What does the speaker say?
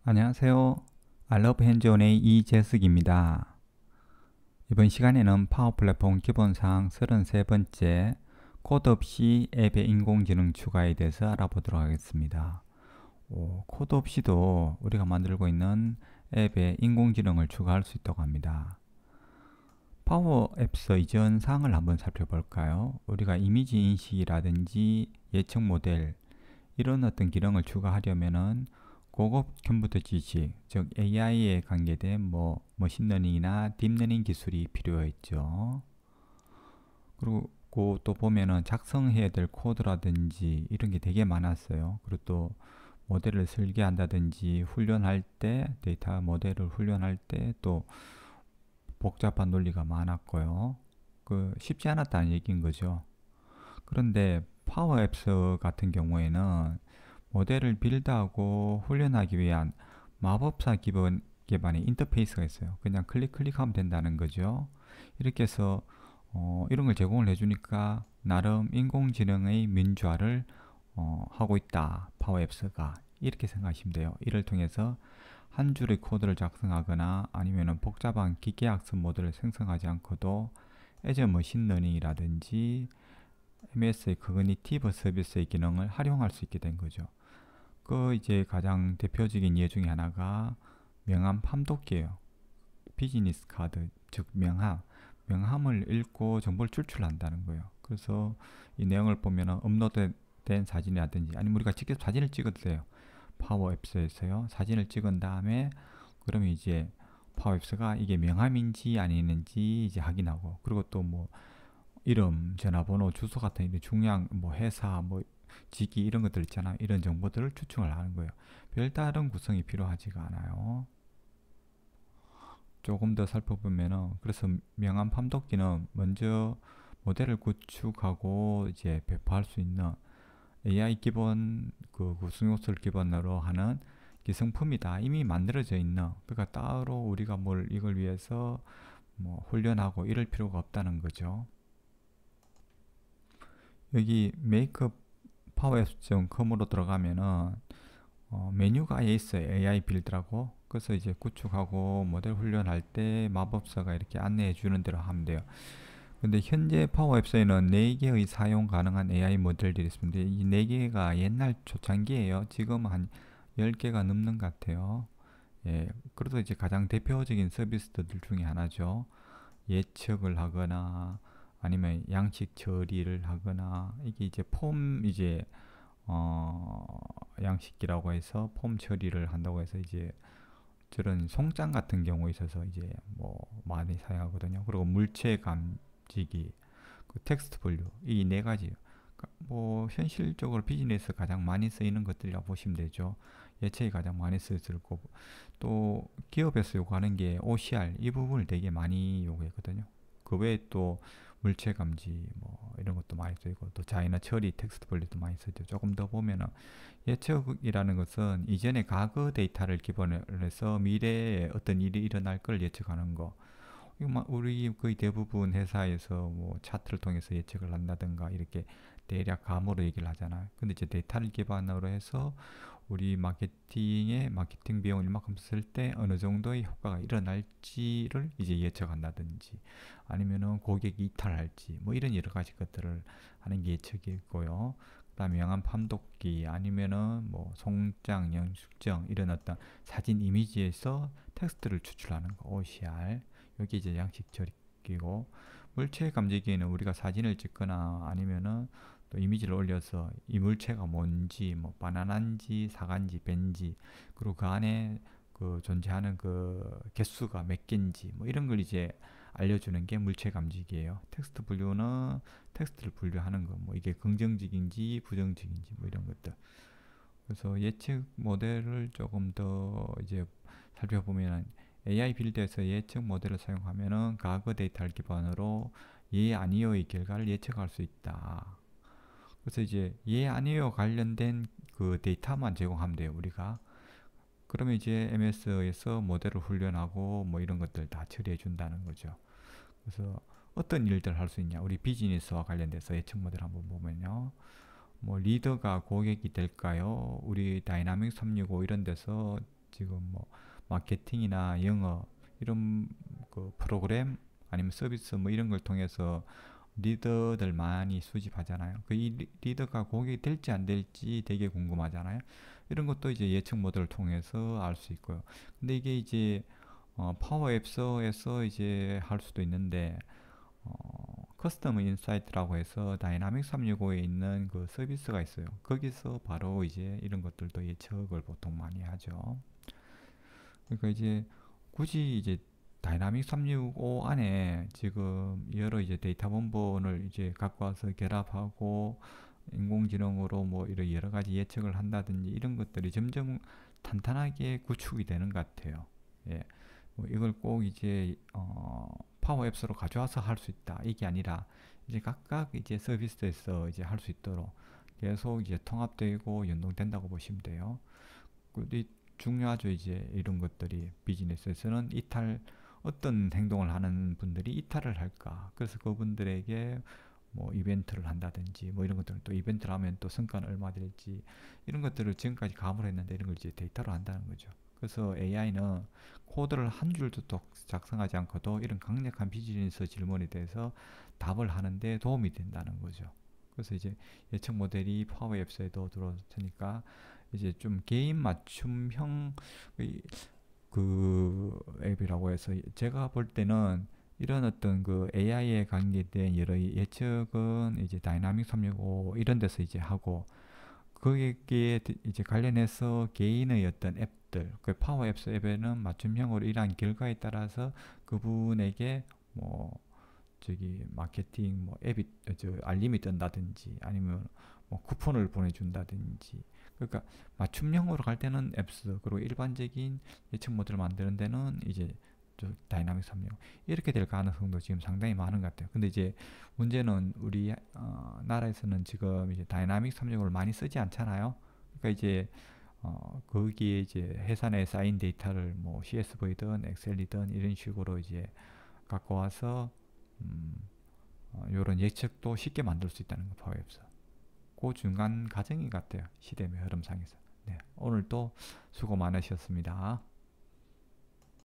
안녕하세요. 알러브 핸즈온의 이재석입니다. 이번 시간에는 파워 플랫폼 기본사항 33번째 코드 없이 앱의 인공지능 추가에 대해서 알아보도록 하겠습니다. 코드 없이도 우리가 만들고 있는 앱에 인공지능을 추가할 수 있다고 합니다. 파워 앱서 이전 사항을 한번 살펴볼까요? 우리가 이미지 인식이라든지 예측 모델 이런 어떤 기능을 추가하려면은 고급 컴퓨터 지식, 즉 AI에 관계된 머신러닝이나 딥러닝 기술이 필요했죠. 그리고 또 보면은 작성해야 될 코드라든지 이런 게 되게 많았어요. 그리고 또 모델을 설계한다든지 훈련할 때 데이터 모델을 훈련할 때 또 복잡한 논리가 많았고요. 쉽지 않았다는 얘기인 거죠. 그런데 파워 앱스 같은 경우에는 모델을 빌드하고 훈련하기 위한 마법사 기반의 인터페이스가 있어요. 그냥 클릭하면 된다는 거죠. 이렇게 해서 이런 걸 제공을 해주니까 나름 인공지능의 민주화를 하고 있다. 파워앱스가 이렇게 생각하시면 돼요. 이를 통해서 한 줄의 코드를 작성하거나 아니면 복잡한 기계학습 모델을 생성하지 않고도 애저 머신러닝이라든지 MS의 커그니티브 서비스의 기능을 활용할 수 있게 된 거죠. 이제 가장 대표적인 예 중에 하나가 명함 판독기예요. 비즈니스 카드, 즉 명함을 읽고 정보를 출출한다는 거예요. 그래서 이 내용을 보면 업로드된 사진이라든지 아니면 우리가 직접 사진을 찍어도 돼요. 파워 앱스에서요. 사진을 찍은 다음에 그러면 이제 파워 앱스가 이게 명함인지 아니는지 이제 확인하고, 그리고 또 이름, 전화번호, 주소 같은 중요한 회사, 직위 이런 것들 있잖아요. 이런 정보들을 추측을 하는 거예요. 별다른 구성이 필요하지가 않아요. 조금 더 살펴보면은, 그래서 명함 판독기는 먼저 모델을 구축하고 이제 배포할 수 있는 AI 기본 구성 요소를 기반으로 하는 기성품이다. 이미 만들어져 있는. 그러니까 따로 우리가 이걸 위해서 훈련하고 이럴 필요가 없다는 거죠. 여기 make powerapps.com으로 들어가면은 메뉴가 아예 있어요. AI 빌드라고. 그래서 이제 구축하고 모델 훈련할 때 마법사가 이렇게 안내해 주는 대로 하면 돼요. 근데 현재 파워 앱서에는 4개의 사용 가능한 AI 모델들이 있습니다. 이 4개가 옛날 초창기예요. 지금 한 10개가 넘는 것 같아요. 예, 그래도 이제 가장 대표적인 서비스들 중에 하나죠. 예측을 하거나 아니면 양식 처리를 하거나, 이게 이제 양식기라고 해서 폼 처리를 한다고 해서 이제 저런 송장 같은 경우에 있어서 이제 많이 사용하거든요. 그리고 물체 감지기, 텍스트 분류, 이 네 가지. 현실적으로 비즈니스 가장 많이 쓰이는 것들이라고 보시면 되죠. 예측이 가장 많이 쓰일 거고, 또 기업에서 요구하는 게 OCR 이 부분을 되게 많이 요구했거든요. 그 외에 또 물체 감지 이런 것도 많이 쓰이고, 또 자이나 처리, 텍스트 분류도 많이 쓰죠. 조금 더 보면은 예측이라는 것은 이전의 과거 데이터를 기반으로 해서 미래에 어떤 일이 일어날 걸 예측하는 거. 우리 거의 대부분 회사에서 차트를 통해서 예측을 한다든가 이렇게 대략 감으로 얘기를 하잖아요. 근데 이제 데이터를 기반으로 해서 우리 마케팅 비용을 이만큼 쓸 때 어느 정도의 효과가 일어날지를 이제 예측한다든지, 아니면은 고객이 이탈할지 이런 여러 가지 것들을 하는 게 예측이고요. 그다음에 명함 판독기, 아니면은 송장, 영수증 이런 어떤 사진 이미지에서 텍스트를 추출하는 거, OCR. 여기 이제 양식 처리기고, 물체 감지기에는 우리가 사진을 찍거나 아니면은 또 이미지를 올려서 이 물체가 뭔지, 바나나인지 사과인지 벤지, 그리고 그 안에 존재하는 개수가 몇 개인지 이런 걸 이제 알려주는 게 물체 감지기예요. 텍스트 분류는 텍스트를 분류하는 거, 이게 긍정적인지 부정적인지 이런 것들. 그래서 예측 모델을 조금 더 이제 살펴보면, AI 빌드에서 예측 모델을 사용하면은 과거 데이터를 기반으로 예 아니요의 결과를 예측할 수 있다. 그래서 이제 예 아니요 관련된 데이터만 제공하면 돼요, 우리가. 그러면 이제 MS에서 모델을 훈련하고 이런 것들 다 처리해 준다는 거죠. 그래서 어떤 일들 할 수 있냐, 우리 비즈니스와 관련돼서 예측 모델 한번 보면요, 리더가 고객이 될까요? 우리 다이나믹 365 이런 데서 지금 뭐 마케팅이나 영어 이런 그 프로그램 아니면 서비스 뭐 이런 걸 통해서 리더들 많이 수집하잖아요. 그 이 리더가 고객이 될지 안 될지 되게 궁금하잖아요. 이런 것도 이제 예측 모델을 통해서 알 수 있고요. 근데 이게 이제 파워 앱서에서 이제 할 수도 있는데 커스텀 인사이트라고 해서 다이나믹 365에 있는 그 서비스가 있어요. 거기서 바로 이제 이런 것들도 예측을 보통 많이 하죠. 그러니까 이제 굳이 이제 다이나믹 365 안에 지금 여러 이제 데이터 원본을 이제 갖고 와서 결합하고 인공지능으로 뭐 이런 여러 가지 예측을 한다든지 이런 것들이 점점 탄탄하게 구축이 되는 것 같아요. 예. 뭐 이걸 꼭 이제 파워 앱스로 가져와서 할 수 있다 이게 아니라 이제 각각 이제 서비스에서 이제 할 수 있도록 계속 이제 통합되고 연동된다고 보시면 돼요. 근데 중요하죠. 이제 이런 것들이 비즈니스에서는 어떤 행동을 하는 분들이 이탈을 할까. 그래서 그분들에게 뭐 이벤트를 한다든지 뭐 이런 것들은 또 이벤트를 하면 또 성과는 얼마 될지 이런 것들을 지금까지 감을 했는데 이런 걸 이제 데이터로 한다는 거죠. 그래서 AI는 코드를 한 줄도 또 작성하지 않고도 이런 강력한 비즈니스 질문에 대해서 답을 하는데 도움이 된다는 거죠. 그래서 이제 예측 모델이 파워 앱스에도 들어오니까 이제 좀 개인 맞춤형 그 앱이라고 해서 제가 볼 때는 이런 어떤 그 AI에 관계된 여러 예측은 이제 다이나믹 365 이런 데서 이제 하고 거기에 이제 관련해서 개인의 어떤 앱들 그 파워 앱스 앱에는 맞춤형으로 일한 결과에 따라서 그분에게 뭐 저기 마케팅 뭐 앱이 저 알림이 뜬다든지 아니면 뭐 쿠폰을 보내준다든지 그러니까 맞춤형으로 갈 때는 앱스 그리고 일반적인 예측 모델을 만드는 데는 이제 저 다이나믹 365 이렇게 될 가능성도 지금 상당히 많은 것 같아요. 근데 이제 문제는 우리 나라에서는 지금 이제 다이나믹 365를 많이 쓰지 않잖아요. 그러니까 이제 거기에 이제 회사 내 쌓인 데이터를 뭐 CSV든 엑셀이든 이런 식으로 이제 갖고 와서 이런 예측도 쉽게 만들 수 있다는 거 파워앱스. 그 중간 과정인 것 같아요. 시대의 흐름상에서. 네, 오늘도 수고 많으셨습니다.